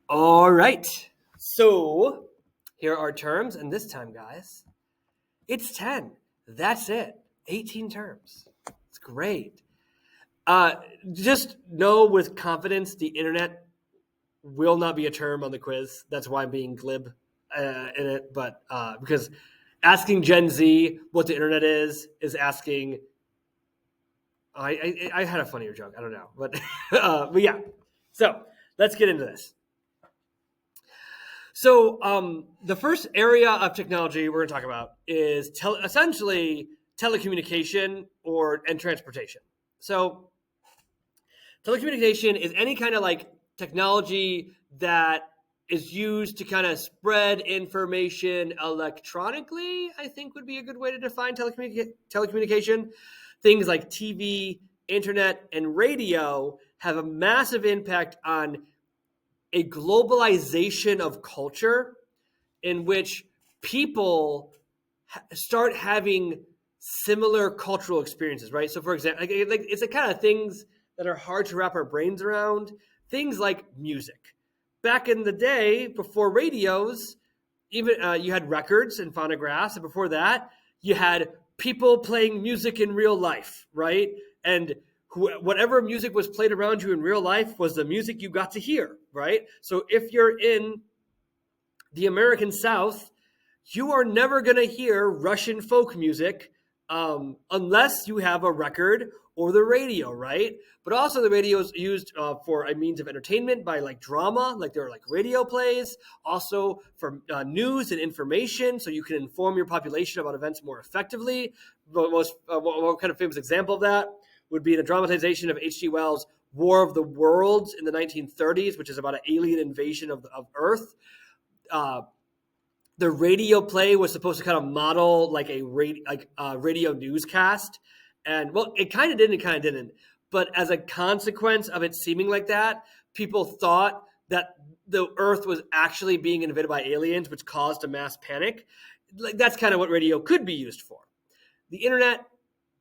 All right. So here are terms, and this time, guys, it's 10. That's it. 18 terms. It's great. Uh, just know with confidence the internet will not be a term on the quiz. That's why I'm being glib in it. But because asking Gen Z what the internet is asking. I had a funnier joke. I don't know, but yeah. So let's get into this. So the first area of technology we're going to talk about is essentially telecommunication and transportation. So telecommunication is any kind of like technology that is used to kind of spread information electronically, I think would be a good way to define telecommunication. Things like TV, internet, and radio have a massive impact on a globalization of culture in which people start having similar cultural experiences, right? So, for example, like it's the kind of things that are hard to wrap our brains around. Things like music. Back in the day, before radios, even you had records and phonographs, and before that, you had people playing music in real life, right? And whatever music was played around you in real life was the music you got to hear, right? So if you're in the American South, you are never going to hear Russian folk music unless you have a record or the radio, right? But also the radio is used for a means of entertainment by like drama, like there are like radio plays, also for news and information, so you can inform your population about events more effectively. But one kind of famous example of that would be the dramatization of H.G. Wells' War of the Worlds in the 1930s, which is about an alien invasion of Earth. The radio play was supposed to kind of model like a radio newscast, and well, it kind of did, and it kind of didn't. But as a consequence of it seeming like that, people thought that the Earth was actually being invaded by aliens, which caused a mass panic. Like that's kind of what radio could be used for. The internet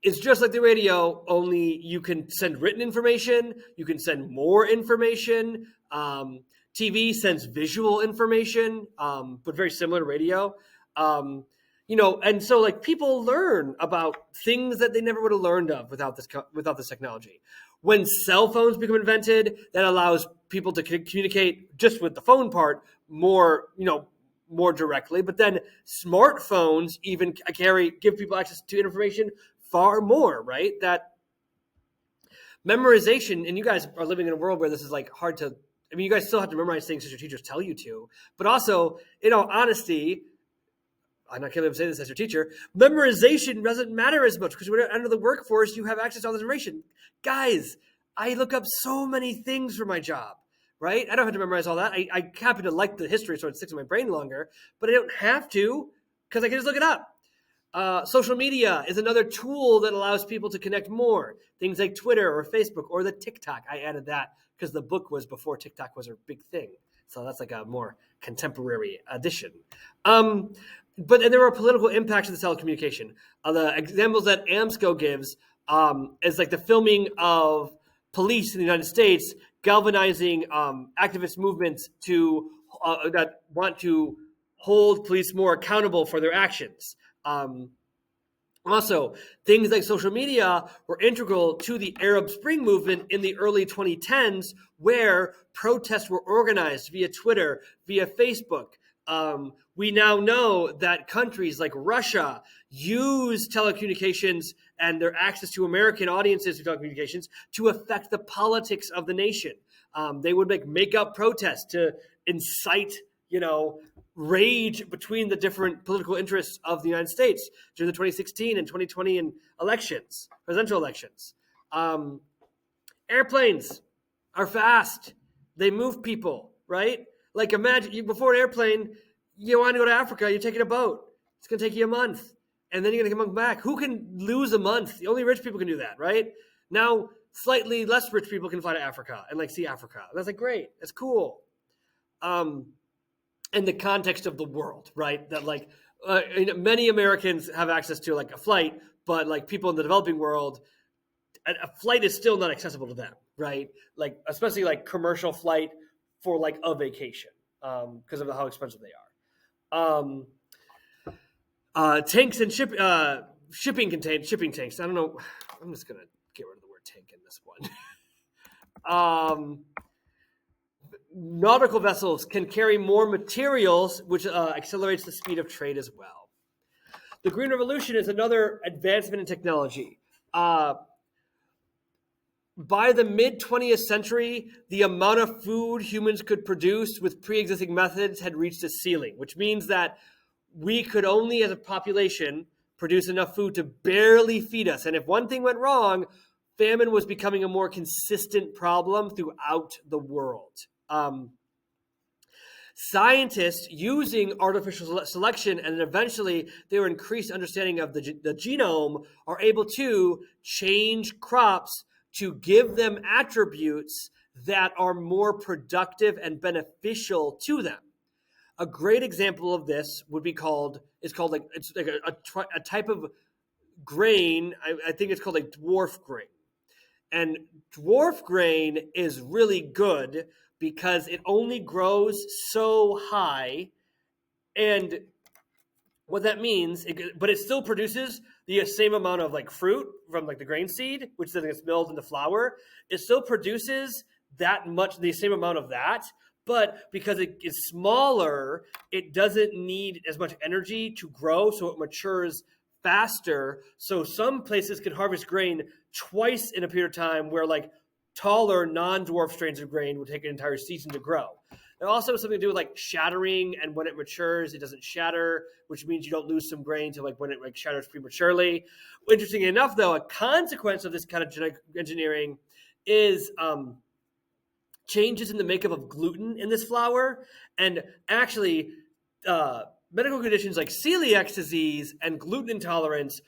is just like the radio, only you can send written information, you can send more information. TV sends visual information, but very similar to radio. And so like people learn about things that they never would have learned of without this technology. When cell phones become invented, that allows people to communicate just with the phone part more directly. But then smartphones even give people access to information far more, right? That memorization, and you guys are living in a world where this is like hard to. I mean, you guys still have to memorize things as your teachers tell you to, but also, in all honesty, I'm not going to say this as your teacher, memorization doesn't matter as much because when you're under the workforce, you have access to all this information. Guys, I look up so many things for my job, right? I don't have to memorize all that. I happen to like the history, so it sticks in my brain longer, but I don't have to because I can just look it up. Social media is another tool that allows people to connect more. Things like Twitter or Facebook or the TikTok. I added that because the book was before TikTok was a big thing. So that's like a more contemporary addition. But there are political impacts of the telecommunication. The examples that AMSCO gives is like the filming of police in the United States galvanizing activist movements that want to hold police more accountable for their actions. Also, things like social media were integral to the Arab Spring movement in the early 2010s, where protests were organized via Twitter, via Facebook. We now know that countries like Russia use telecommunications and their access to American audiences through telecommunications to affect the politics of the nation. They would make up protests to incite, rage between the different political interests of the United States during the 2016 and 2020 presidential elections. Airplanes are fast. They move people, right? Like imagine before an airplane, you want to go to Africa, you're taking a boat. It's going to take you a month. And then you're going to come back. Who can lose a month? Only rich people can do that, right? Now, slightly less rich people can fly to Africa and see Africa. That's great. That's cool. In the context of the world, right? That many Americans have access to a flight, but people in the developing world, a flight is still not accessible to them, right? Especially commercial flight for like a vacation because of how expensive they are. Tanks and shipping tanks. I don't know. I'm just gonna get rid of the word tank in this one. Nautical vessels can carry more materials, which accelerates the speed of trade as well. The Green Revolution is another advancement in technology. By the mid-20th century, the amount of food humans could produce with pre-existing methods had reached a ceiling, which means that we could only, as a population, produce enough food to barely feed us. And if one thing went wrong, famine was becoming a more consistent problem throughout the world. Scientists using artificial selection and eventually their increased understanding of the genome are able to change crops to give them attributes that are more productive and beneficial to them. A great example of this would be it's like a type of grain. I think it's called like dwarf grain. And dwarf grain is really good because it only grows so high. And what that means, but it still produces the same amount of like fruit from like the grain seed, which then gets milled into flour. It still produces the same amount of that, but because it is smaller, it doesn't need as much energy to grow, so it matures faster. So some places can harvest grain twice in a period of time, where like taller non-dwarf strains of grain would take an entire season to grow. It also has something to do with like shattering, and when it matures, it doesn't shatter, which means you don't lose some grain to like when it like shatters prematurely. Interestingly enough, though, a consequence of this kind of genetic engineering is changes in the makeup of gluten in this flour, and actually medical conditions like celiac disease and gluten intolerance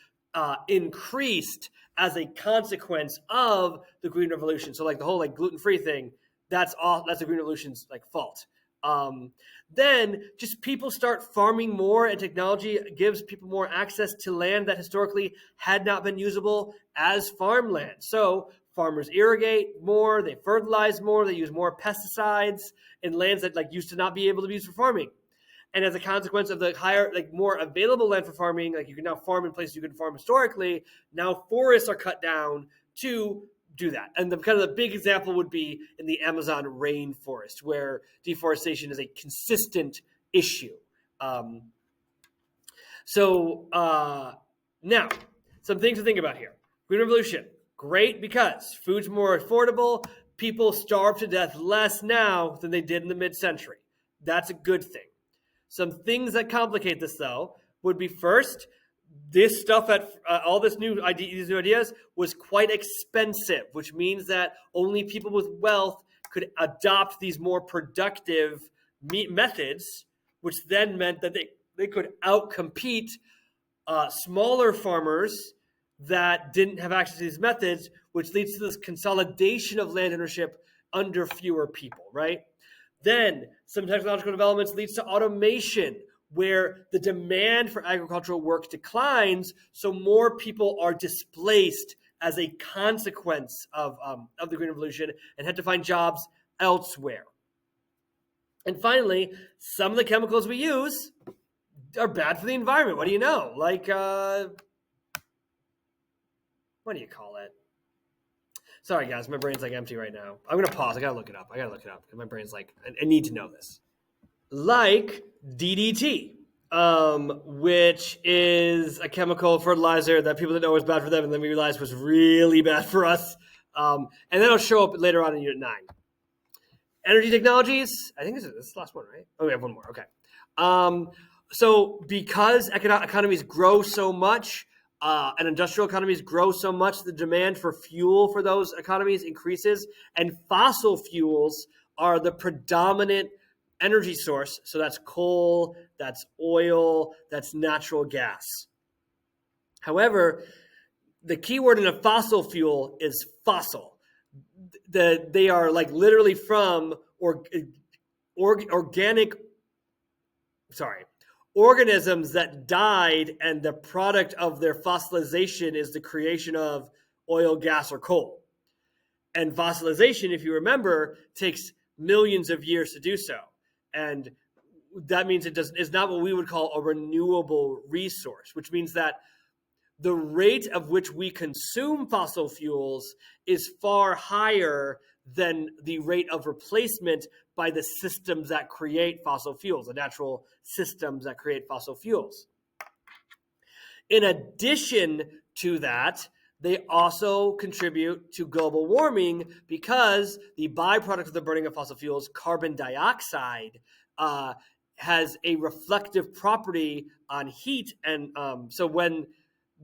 increased as a consequence of the Green Revolution. So like the whole like gluten-free thing, that's the Green Revolution's like fault. Then just people start farming more, and technology gives people more access to land that historically had not been usable as farmland. So farmers irrigate more, they fertilize more, they use more pesticides in lands that like used to not be able to be used for farming. And as a consequence of the higher, like more available land for farming, like you can now farm in places you can farm historically, now forests are cut down to do that. And the kind of the big example would be in the Amazon rainforest, where deforestation is a consistent issue. Now, some things to think about here. Green Revolution, great because food's more affordable. People starve to death less now than they did in the mid-century. That's a good thing. Some things that complicate this, though, would be first, this stuff all these new ideas was quite expensive, which means that only people with wealth could adopt these more productive methods, which then meant that they could outcompete smaller farmers that didn't have access to these methods, which leads to this consolidation of land ownership under fewer people, right? Then some technological developments leads to automation, where the demand for agricultural work declines, so more people are displaced as a consequence of the Green Revolution and had to find jobs elsewhere. And finally, some of the chemicals we use are bad for the environment. What do you know? Like, what do you call it? Sorry, guys, my brain's like empty right now. I'm going to pause. I got to look it up. My brain's like, I need to know this. Like DDT, which is a chemical fertilizer that people didn't know was bad for them, and then we realized was really bad for us. And then it'll show up later on in Unit 9. Energy technologies, I think this is the last one, right? Oh, we have one more. Okay. So because economies grow so much, and industrial economies grow so much, the demand for fuel for those economies increases, and fossil fuels are the predominant energy source. So that's coal, that's oil, that's natural gas. However, the key word in a fossil fuel is fossil. They are like literally from organisms that died, and the product of their fossilization is the creation of oil, gas, or coal. And fossilization, if you remember, takes millions of years to do so. And that means it's not what we would call a renewable resource, which means that the rate of which we consume fossil fuels is far higher than the rate of replacement by the systems that create fossil fuels, the natural systems that create fossil fuels. In addition to that, they also contribute to global warming because the byproduct of the burning of fossil fuels, carbon dioxide, has a reflective property on heat. And so when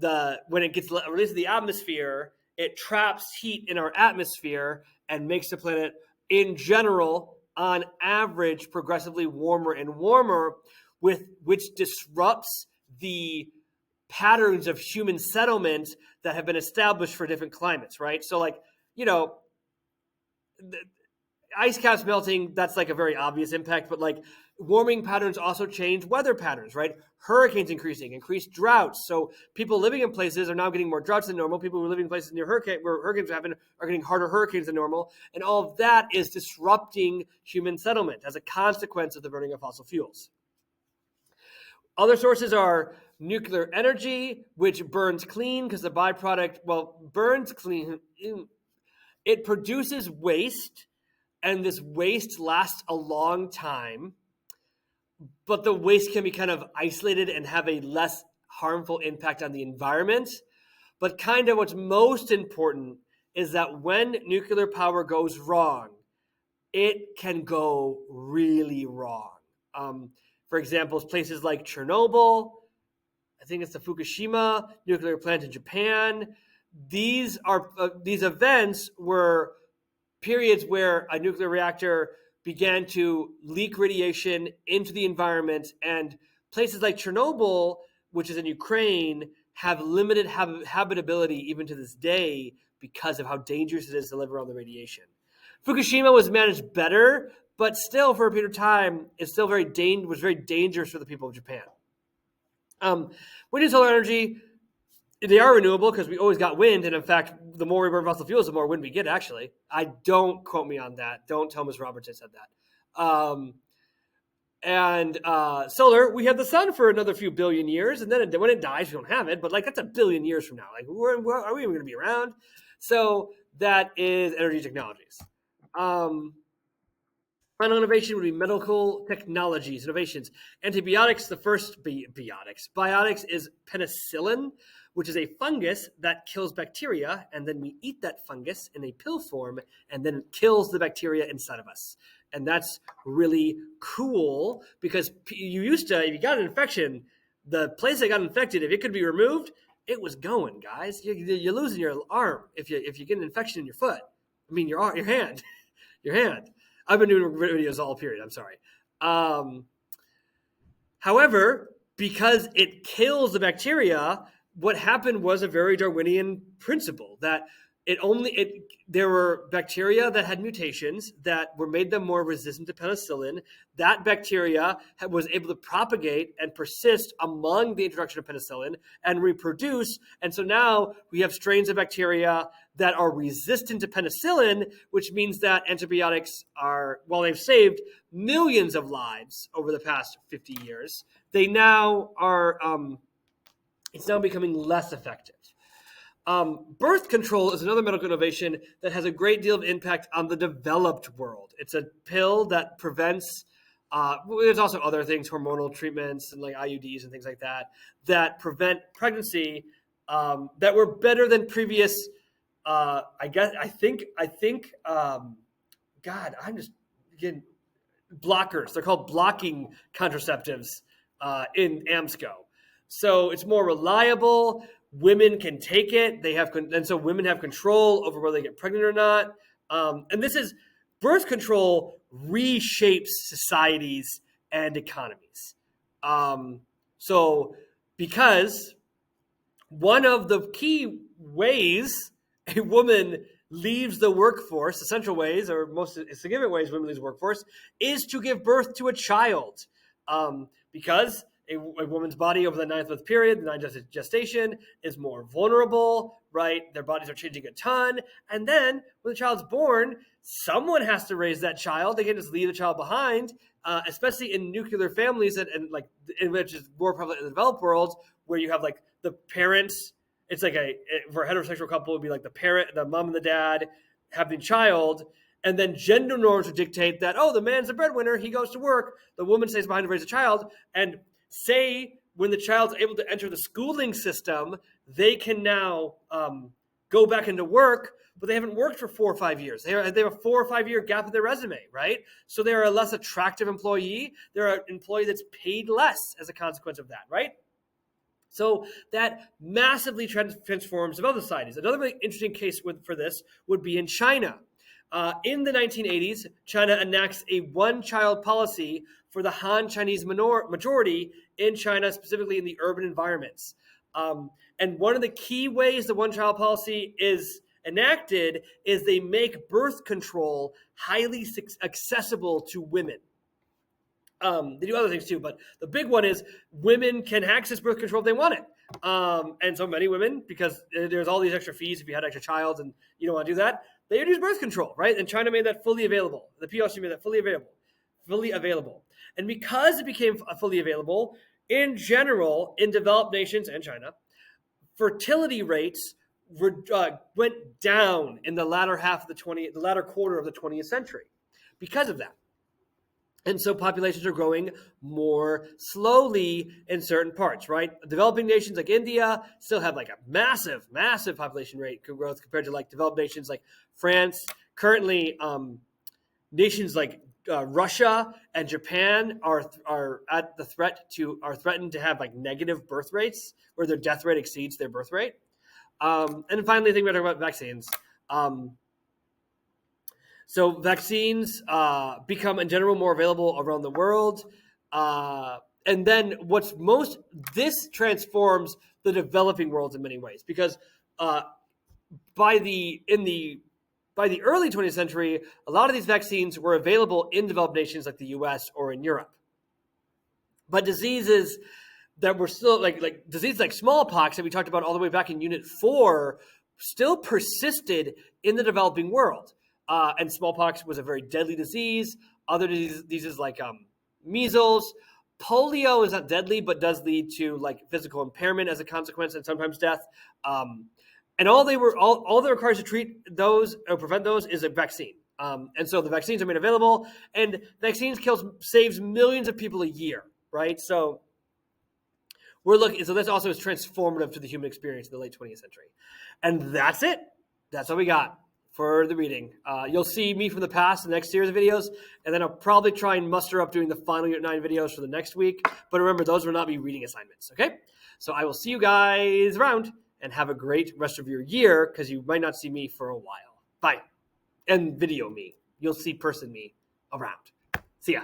it gets released to the atmosphere, it traps heat in our atmosphere and makes the planet, in general, on average, progressively warmer and warmer, which disrupts the patterns of human settlement that have been established for different climates, right? So, like, ice caps melting, that's like a very obvious impact, but like warming patterns also change weather patterns, right? Hurricanes increased droughts. So people living in places are now getting more droughts than normal. People who are living in places near where hurricanes happen are getting harder hurricanes than normal. And all of that is disrupting human settlement as a consequence of the burning of fossil fuels. Other sources are nuclear energy, which burns clean because the byproduct, burns clean. It produces waste, and this waste lasts a long time, but the waste can be kind of isolated and have a less harmful impact on the environment. But kind of what's most important is that when nuclear power goes wrong, it can go really wrong. For example, places like Chernobyl, I think it's the Fukushima nuclear plant in Japan. These events were periods where a nuclear reactor began to leak radiation into the environment, and places like Chernobyl, which is in Ukraine, have limited habitability even to this day because of how dangerous it is to live around the radiation. Fukushima was managed better, but still, for a period of time, was very dangerous for the people of Japan. Wind and solar energy, they are renewable because we always got wind, and in fact, the more we burn fossil fuels, the more wind we get, actually. Don't quote me on that. Don't tell Ms. Roberts I said that. And solar, we have the sun for another few billion years, and then when it dies, we don't have it, but like that's a billion years from now. Like, are we even going to be around? So that is energy technologies. Final innovation would be medical technologies, innovations. Antibiotics, the first biotics is penicillin, which is a fungus that kills bacteria, and then we eat that fungus in a pill form, and then it kills the bacteria inside of us. And that's really cool because you used to, if you got an infection, the place that got infected, if it could be removed, it was going, guys. You're losing your arm if you get an infection in your foot. I mean, your hand, your hand. I've been doing videos all period. I'm sorry. However, because it kills the bacteria, what happened was a very Darwinian principle that there were bacteria that had mutations that made them more resistant to penicillin. That bacteria was able to propagate and persist among the introduction of penicillin and reproduce. And so now we have strains of bacteria that are resistant to penicillin, which means that antibiotics while they've saved millions of lives over the past 50 years, they now are, it's now becoming less effective. Birth control is another medical innovation that has a great deal of impact on the developed world. It's a pill that prevents, there's also other things, hormonal treatments and like IUDs and things like that prevent pregnancy, that were better than previous, I think, God, I'm just getting blockers. They're called blocking contraceptives in AMSCO. So it's more reliable. Women can take it. And so women have control over whether they get pregnant or not. And this is birth control reshapes societies and economies. So because one of the key ways a woman leaves the workforce, essential ways or most significant ways women leave the workforce, is to give birth to a child. Because a woman's body over the 9th month period, the 9th gestation, is more vulnerable, right? Their bodies are changing a ton. And then when the child's born, someone has to raise that child. They can't just leave the child behind, especially in nuclear families and like in which is more prevalent in the developed world, where you have like the parents. It's like for a heterosexual couple, it would be like the parent, the mom and the dad having a child, and then gender norms would dictate that, oh, the man's the breadwinner, he goes to work, the woman stays behind to raise a child, and say when the child's able to enter the schooling system, they can now go back into work, but they haven't worked for 4 or 5 years. They have a 4 or 5 year gap in their resume, right? So they're a less attractive employee. They're an employee that's paid less as a consequence of that, right? So that massively transforms developed societies. Another really interesting case for this would be in China. In the 1980s, China enacts a one-child policy for the Han Chinese majority in China, specifically in the urban environments. And one of the key ways the one-child policy is enacted is they make birth control highly accessible to women. They do other things too, but the big one is women can access birth control if they want it. And so many women, because there's all these extra fees if you had an extra child and you don't want to do that, they use birth control, right? And China made that fully available. The PRC made that fully available. And because it became fully available, in general, in developed nations and China, fertility rates went down in the latter quarter of the 20th century because of that. And so populations are growing more slowly in certain parts, right? Developing nations like India still have like a massive, massive population rate growth compared to like developed nations like France. Currently, nations like Russia and Japan are threatened to have like negative birth rates where their death rate exceeds their birth rate. And finally, I think we're talking about vaccines. So vaccines become in general more available around the world. And then this transforms the developing world in many ways, because by the early 20th century, a lot of these vaccines were available in developed nations like the US or in Europe. But diseases that were still like diseases like smallpox that we talked about all the way back in Unit 4 still persisted in the developing world. And smallpox was a very deadly disease. Other diseases like measles, polio is not deadly, but does lead to like physical impairment as a consequence and sometimes death. And all that requires to treat those or prevent those is a vaccine. And so the vaccines are made available, and vaccines saves millions of people a year, right? So this also is transformative to the human experience in the late 20th century. And that's it. That's all we got for the reading. You'll see me from the past in the next series of videos, and then I'll probably try and muster up doing the final Unit 9 videos for the next week. But remember, those will not be reading assignments, okay? So I will see you guys around, and have a great rest of your year, because you might not see me for a while. Bye. And video me. You'll see person me around. See ya.